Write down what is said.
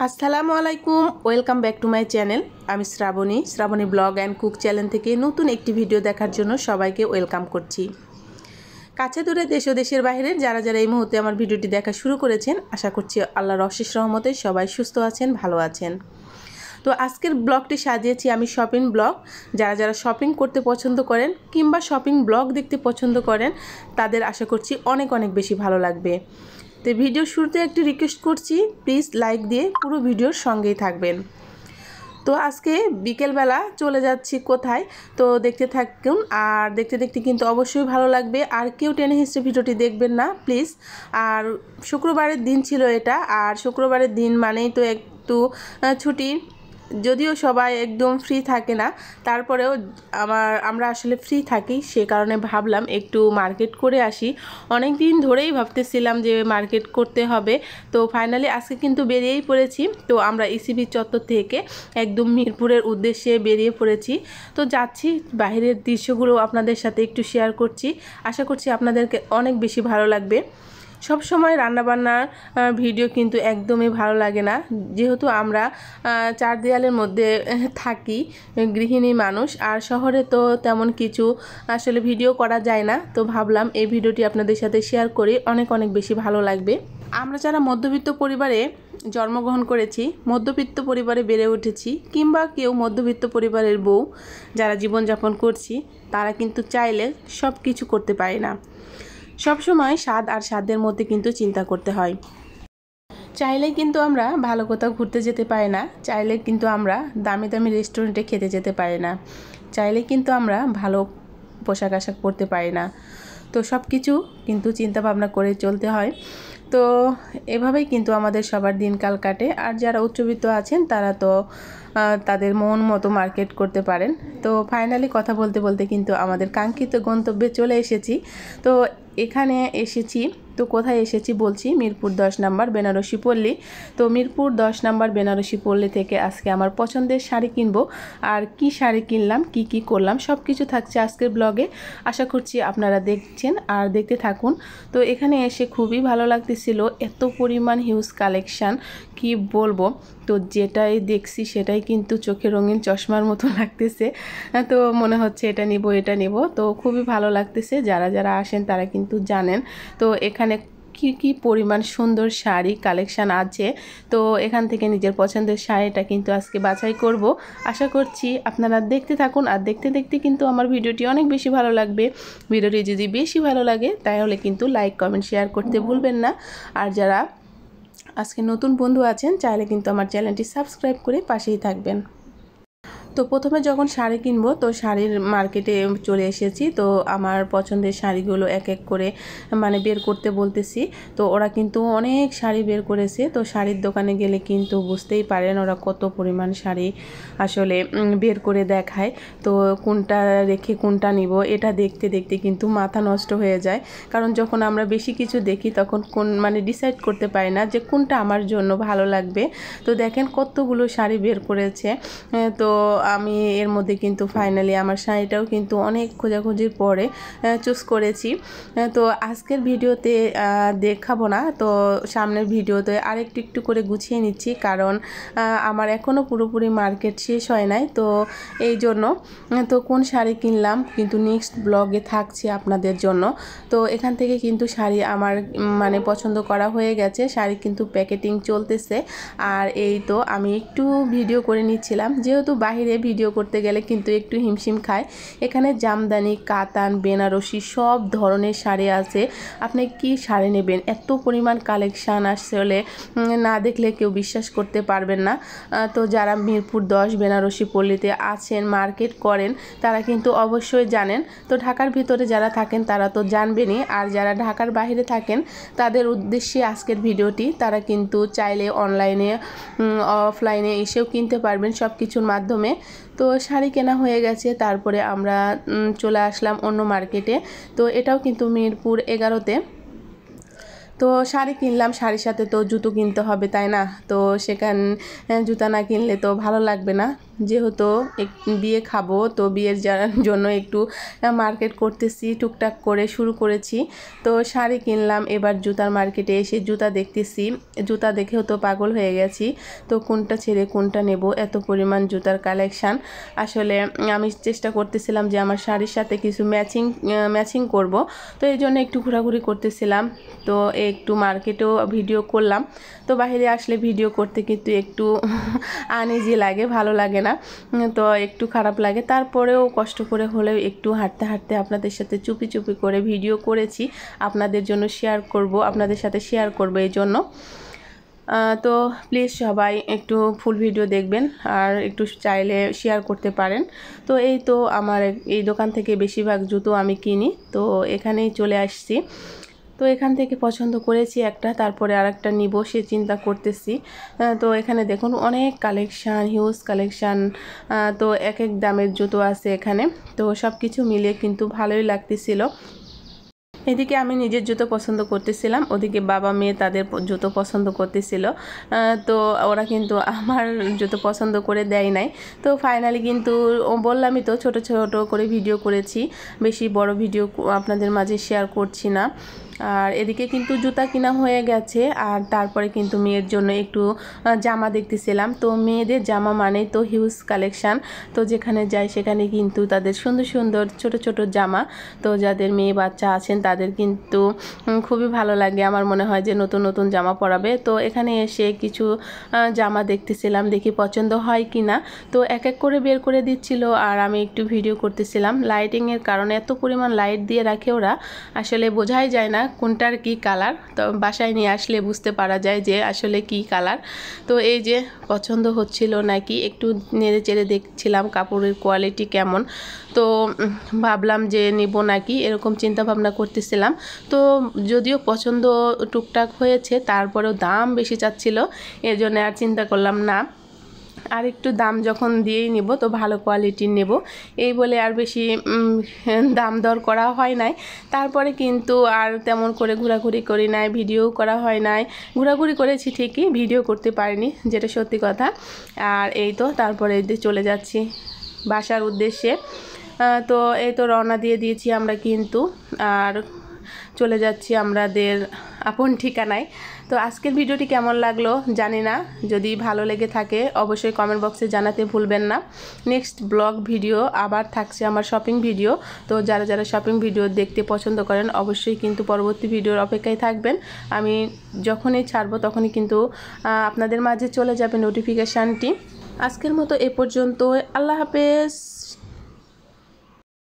আসসালামু আলাইকুম, welcome back to my channel. আমি Shrabani vlog and cook channel থেকে নতুন একটি ভিডিও দেখার জন্য সবাইকে ওয়েলকাম করছি। কাছে দূরে দেশ ও দেশের বাইরে যারা যারা এই মুহূর্তে আমার ভিডিওটি দেখা শুরু করেছেন, আশা করছি আল্লাহর অশেষ রহমতে সবাই সুস্থ আছেন, ভালো আছেন। তো আজকের ব্লগটি সাজিয়েছি আমি শপিং ব্লগ। যারা যারা শপিং করতে পছন্দ করেন কিংবা শপিং ব্লগ দেখতে পছন্দ করেন তাদের আশা করছি অনেক অনেক বেশি ভালো লাগবে। তো ভিডিওর শুরুতে একটি রিকোয়েস্ট করছি, প্লিজ লাইক দিয়ে পুরো ভিডিওর সঙ্গেই থাকবেন। তো আজকে বিকেলবেলা চলে যাচ্ছি কোথায়, তো দেখতে থাকুন। আর দেখতে দেখতে কিন্তু অবশ্যই ভালো লাগবে, আর কেউ টেনে হিস্ট্রি ভিডিওটি দেখবেন না প্লিজ। আর শুক্রবারের দিন ছিল এটা, আর শুক্রবারের দিন মানেই তো একটু ছুটি, যদিও সবাই একদম ফ্রি থাকে না, তারপরেও আমরা আসলে ফ্রি থাকি, সে কারণে ভাবলাম একটু মার্কেট করে আসি। অনেক দিন ধরেই ভাবতেছিলাম যে মার্কেট করতে হবে, তো ফাইনালি আজকে কিন্তু বেরিয়েই পড়েছি। তো আমরা ইসিবি চত্বর থেকে একদম মিরপুরের উদ্দেশ্যে বেরিয়ে পড়েছি। তো যাচ্ছি, বাইরের দৃশ্যগুলো আপনাদের সাথে একটু শেয়ার করছি, আশা করছি আপনাদেরকে অনেক বেশি ভালো লাগবে। সব সময় রান্নাবান্নার ভিডিও কিন্তু একদমই ভালো লাগে না, যেহেতু আমরা চার দেয়ালের মধ্যে থাকি, গৃহিণী মানুষ, আর শহরে তো তেমন কিছু আসলে ভিডিও করা যায় না। তো ভাবলাম এই ভিডিওটি আপনাদের সাথে শেয়ার করি, অনেক অনেক বেশি ভালো লাগবে। আমরা যারা মধ্যবিত্ত পরিবারে জন্মগ্রহণ করেছি, মধ্যবিত্ত পরিবারে বেড়ে উঠেছি, কিংবা কেউ মধ্যবিত্ত পরিবারের বউ যারা জীবনযাপন করছি, তারা কিন্তু চাইলে সব কিছু করতে পারে না। সব সময় স্বাদ আর স্বাদের মধ্যে কিন্তু চিন্তা করতে হয়। চাইলে কিন্তু আমরা ভালো কোথাও ঘুরতে যেতে পারি না, চাইলে কিন্তু আমরা দামি দামি রেস্টুরেন্টে খেতে যেতে পারি না, চাইলে কিন্তু আমরা ভালো পোশাক আশাক পরতে পারি না। তো সব কিছু কিন্তু চিন্তা ভাবনা করে চলতে হয়। তো এভাবেই কিন্তু আমাদের সবার দিনকাল কাটে। আর যারা উচ্চবিত্ত আছেন তারা তো তাদের মন মতো মার্কেট করতে পারেন। তো ফাইনালি কথা বলতে বলতে কিন্তু আমাদের কাঙ্ক্ষিত গন্তব্যে চলে এসেছি। তো এখানে এসেছি, তো কোথায় এসেছি বলছি, মিরপুর 10 নম্বর বেনারসি পল্লী। তো মিরপুর 10 নম্বর বেনারসি পল্লী থেকে আজকে আমার পছন্দের শাড়ি কিনবো। আর কি শাড়ি কিনলাম, কি করলাম, সব কিছু থাকছে আজকের ব্লগে। আশা করছি আপনারা দেখছেন আর দেখতে থাকুন। তো এখানে এসে খুবই ভালো লাগতেছিল, এত পরিমাণ হিউজ কালেকশান, কি বলবো। তো যেটাই দেখছি সেটাই কিন্তু চোখে রঙিন চশমার মতো লাগতেছে। তো মনে হচ্ছে এটা নিব। তো খুবই ভালো লাগতেছে, যারা যারা আসেন তারা কিন্তু জানেন। তো এখানে কি পরিমাণ সুন্দর শাড়ি কালেকশান আছে। তো এখান থেকে নিজের পছন্দের শাড়িটা কিন্তু আজকে বাছাই করব। আশা করছি আপনারা দেখতে থাকুন, আর দেখতে দেখতে কিন্তু আমার ভিডিওটি অনেক বেশি ভালো লাগবে। ভিডিওটি যদি বেশি ভালো লাগে তাহলে কিন্তু লাইক কমেন্ট শেয়ার করতে ভুলবেন না। আর যারা আজকে নতুন বন্ধু আছেন চাইলে কিন্তু আমার চ্যানেলটি সাবস্ক্রাইব করে পাশেই থাকবেন। তো প্রথমে যখন শাড়ি কিনবো, তো শাড়ির মার্কেটে চলে এসেছি। তো আমার পছন্দের শাড়িগুলো এক এক করে বের করতে বলতেছি। তো ওরা কিন্তু অনেক শাড়ি বের করেছে। তো শাড়ির দোকানে গেলে কিন্তু বুঝতেই পারেন ওরা কত পরিমাণ শাড়ি আসলে বের করে দেখায়। তো কোনটা রেখে কোনটা নিব, এটা দেখতে দেখতে কিন্তু মাথা নষ্ট হয়ে যায়। কারণ যখন আমরা বেশি কিছু দেখি তখন ডিসাইড করতে পারি না যে কোনটা আমার জন্য ভালো লাগবে। তো দেখেন কতগুলো শাড়ি বের করেছে। তো আমি এর মধ্যে কিন্তু ফাইনালি আমার শাড়িটাও কিন্তু অনেক খোঁজাখুঁজির পরে চুজ করেছি। তো আজকের ভিডিওতে দেখাবো না, তো সামনের ভিডিওতে একটু করে গুছিয়ে নিচ্ছি, কারণ আমার এখনও পুরোপুরি মার্কেট শেষ হয় নাই। তো এই জন্য তো কোন শাড়ি কিনলাম কিন্তু নেক্সট ব্লগে থাকছে আপনাদের জন্য। তো এখান থেকে কিন্তু শাড়ি আমার পছন্দ করা হয়ে গেছে, শাড়ি কিন্তু প্যাকেটিং চলতেছে। আর এই তো আমি একটু ভিডিও করে নিচ্ছিলাম, যেহেতু বাহিরে ভিডিও করতে গেলে কিন্তু একটু হিমশিম খায়। এখানে জামদানি, কাতান, বেনারসি সব ধরনের শাড়ি আছে, আপনি কি শাড়ি নেবেন, এত পরিমাণ কালেকশান আসলে না দেখলে কেউ বিশ্বাস করতে পারবেন না। তো যারা মিরপুর 10 বেনারসি পল্লীতে আছেন, মার্কেট করেন, তারা কিন্তু অবশ্যই জানেন। তো ঢাকার ভিতরে যারা থাকেন তারা তো জানবেনই, আর যারা ঢাকার বাইরে থাকেন তাদের উদ্দেশ্যে আজকের ভিডিওটি। তারা কিন্তু চাইলে অনলাইনে অফলাইনে এসেও কিনতে পারবেন সব কিছুর মাধ্যমে। তো শাড়ি কেনা হয়ে গেছে, তারপরে আমরা চলে আসলাম অন্য মার্কেটে। তো এটাও কিন্তু মিরপুর 11-তে। তো শাড়ি কিনলাম, শাড়ির সাথে তো জুতো কিনতে হবে, তাই না? তো সেখানে জুতা না কিনলে তো ভালো লাগবে না। যেহেতু বিয়ে খাবো, তো বিয়ের জন্য একটু মার্কেট করতেছি, টুকটাক করে শুরু করেছি। তো শাড়ি কিনলাম, এবার জুতার মার্কেটে এসে জুতা দেখতেছি। জুতা দেখেও তো পাগল হয়ে গেছি, তো কোনটা ছেড়ে কোনটা নেব, এত পরিমাণ জুতার কালেকশান। আসলে আমি চেষ্টা করতেছিলাম যে আমার শাড়ির সাথে কিছু ম্যাচিং করব, তো এই জন্য একটু ঘোরাঘুরি করতেছিলাম। তো একটু মার্কেটেও ভিডিও করলাম। তো বাইরে আসলে ভিডিও করতে কিন্তু একটু আনইজি লাগে, ভালো লাগে না, তো একটু খারাপ লাগে। তারপরেও কষ্ট করে হলেও একটু হাঁটতে হাঁটতে আপনাদের সাথে চুপি চুপি করে ভিডিও করেছি, আপনাদের জন্য আপনাদের সাথে শেয়ার করব এই জন্য। তো প্লিজ সবাই একটু ফুল ভিডিও দেখবেন আর একটু চাইলে শেয়ার করতে পারেন। তো এই তো আমার এই দোকান থেকে বেশিরভাগ জুতো আমি কিনি, তো এখানেই চলে আসছি। তো এখান থেকে পছন্দ করেছি একটা, তারপরে আরেকটা নিব সে চিন্তা করতেছি। তো এখানে দেখুন অনেক কালেকশান, হিউজ কালেকশান, তো এক এক দামের জুতো আছে এখানে। তো সব কিছু মিলিয়ে কিন্তু ভালোই লাগতেছিল। এদিকে আমি নিজের জুতো পছন্দ করতেছিলাম, ওদিকে বাবা মেয়ে তাদের জুতো পছন্দ করতেছিল। তো ওরা কিন্তু আমার জুতো পছন্দ করে দেয় নাই। তো ফাইনালি কিন্তু বললামই তো ছোট ছোট করে ভিডিও করেছি, বেশি বড় ভিডিও আপনাদের মাঝে শেয়ার করছি না। আর এদিকে কিন্তু জুতা কিনা হয়ে গেছে, আর তারপরে কিন্তু মেয়ের জন্য একটু জামা দেখতেছিলাম। তো মেয়েদের জামা মানে তো হিউজ কালেকশান, তো যেখানে যাই সেখানে কিন্তু তাদের সুন্দর সুন্দর ছোট ছোট জামা। তো যাদের মেয়ে বাচ্চা আছেন তাদের কিন্তু খুবই ভালো লাগে, আমার মনে হয় যে নতুন নতুন জামা পরাবে। তো এখানে এসে কিছু জামা দেখতেছিলাম, দেখি পছন্দ হয় কি না। তো এক এক করে বের করে দিচ্ছিল আর আমি একটু ভিডিও করতেছিলাম। লাইটিংয়ের কারণে এত পরিমাণ লাইট দিয়ে রাখে ওরা, আসলে বোঝাই যায় না কোনটার কি কালার। তো বাসায় নিয়ে আসলে বুঝতে পারা যায় যে আসলে কি কালার। তো এই যে পছন্দ হচ্ছিল নাকি একটু নেড়ে চেড়ে দেখছিলাম কাপড়ের কোয়ালিটি কেমন। তো ভাবলাম যে নেব নাকি, এরকম চিন্তা ভাবনা করতেছিলাম। তো যদিও পছন্দ টুকটাক হয়েছে, তারপরেও দাম বেশি চাচ্ছিল, এর জন্য আর চিন্তা করলাম না, আর একটু দাম যখন দিয়েই নেব তো ভালো কোয়ালিটির নেব, এই বলে আর বেশি দাম দর করা হয় নাই। তারপরে কিন্তু আর তেমন করে ঘোরাঘুরি করি নাই, ভিডিও করা হয় নাই। ঘোরাঘুরি করেছি ঠিকই, ভিডিও করতে পারিনি, যেটা সত্যি কথা। আর এই তো তারপরে চলে যাচ্ছি বাসার উদ্দেশ্যে। তো এই তো রওনা দিয়ে দিয়েছি আমরা কিন্তু, আর চলে যাচ্ছি আমাদের আপন ঠিকানায়। তো আজকের ভিডিওটি কেমন লাগলো জানি না, যদি ভালো লেগে থাকে অবশ্যই কমেন্ট বক্সে জানাতে ভুলবেন না। নেক্সট ব্লগ ভিডিও আবার থাকছে আমার শপিং ভিডিও, তো যারা যারা শপিং ভিডিও দেখতে পছন্দ করেন অবশ্যই কিন্তু পরবর্তী ভিডিওর অপেক্ষায় থাকবেন। আমি যখনই ছাড়বো তখনই কিন্তু আপনাদের মাঝে চলে যাবে নোটিফিকেশানটি। আজকের মতো এ পর্যন্ত, আল্লাহ হাফেজ।